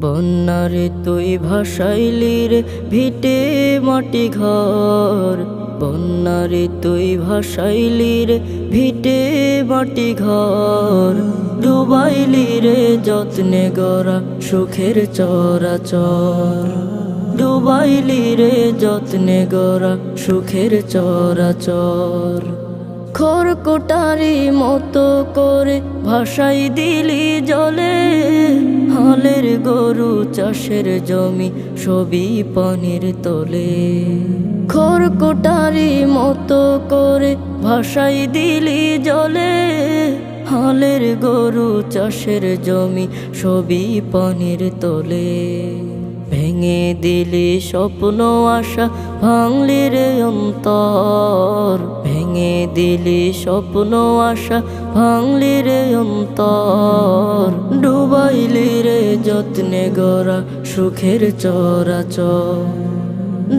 বন্যারে তুই ভাসাইলি রে ভিটে মাটি ঘর, বন্যারে তুই ভাসাইলি রে ভিটে মাটি ঘর, ডুবাইলি রে যত্নে গড়া সুখের চরাচর, ডুবাইলি রে যত্নে গড়া সুখের চরাচর। খড়কুটারি মতো করে ভাসাই দিলি জলে, হালের গরু চাষের জমি সবই পানির তলে। খড়কুটারি মতো করে ভাসাই দিলি জলে, হালের গরু চাষের জমি সবই পানির তলে। ভেঙে দিলি স্বপ্ন আশা ভাঙলি রে অন্তর, ভেঙে দিলি স্বপ্ন আশা ভাঙলি রে অন্তর, ডুবাইলি রে যত্নে গড়া সুখের চরাচর,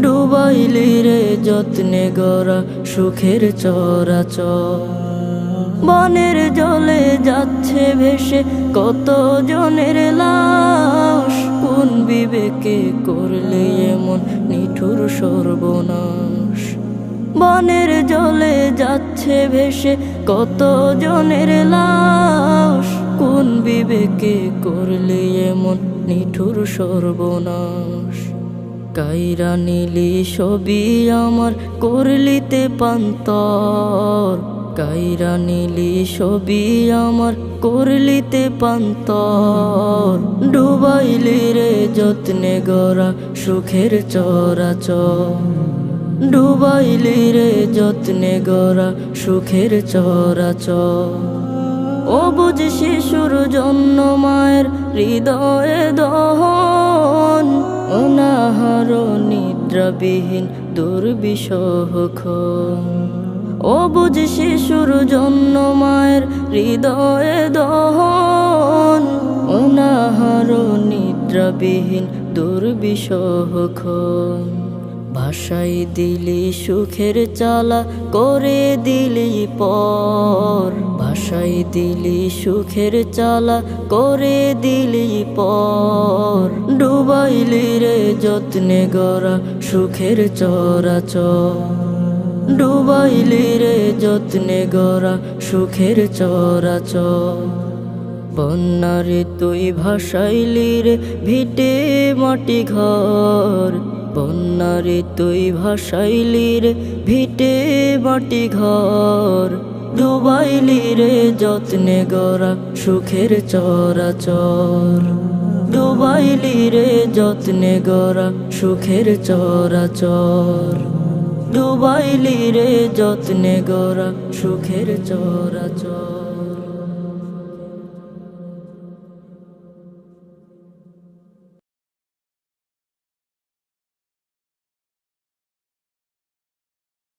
ডুবাইলি রে যত্নে গড়া সুখের চরাচর। বনের জলে যাচ্ছে ভেসে কত জনের লাশ, কোন বিবেকে করলে এমন নিঠুর সর্বনাশ। বনের জলে যাচ্ছে ভেসে কত জনের লাশ, কোন বিবেকে করলে এমন নিঠুর সর্বনাশ। কাইরা নিলি সবই আমার করলিতে পান্তর, কাইরা নিলি সবই আমার করলিতে পান্তর, ডুবাইলি রে যত্নে গড়া সুখের চরাচর, ডুবাইলি রে যত্নে গড়া সুখের চরাচর। অবুঝ শিশুর জন্য মায়ের হৃদয়ে দহন, অনাহার নিদ্রাবিহীন দুর্বিষহ ক্ষণ। অবুঝ শিশুর জন্য মায়ের হৃদয়ে দহন, অনাহার নিদ্রাবিহীন দুর্বিষহ ক্ষণ। ভাসাই দিলি সুখের চালা করে দিলি পর, ভাসাই দিলি সুখের চালা করে দিলি পর, ডুবাইলি রে যত্নে গড়া সুখের চরাচর, ডুবাইলি রে যত্নে গড়া সুখের চরাচর। বন্যারে তুই ভাসাইলি রে ভিটে মাটি ঘর, বন্যারে তুই ভাসাইলি রে ভিটে মাটি ঘর, ডুবাইলি রে যত্নে গড়া সুখের চরাচর, ডুবাইলি রে যত্নে গড়া সুখের চরাচর, ডুবাইলি রে যত্নে গড়া সুখের চরাচর।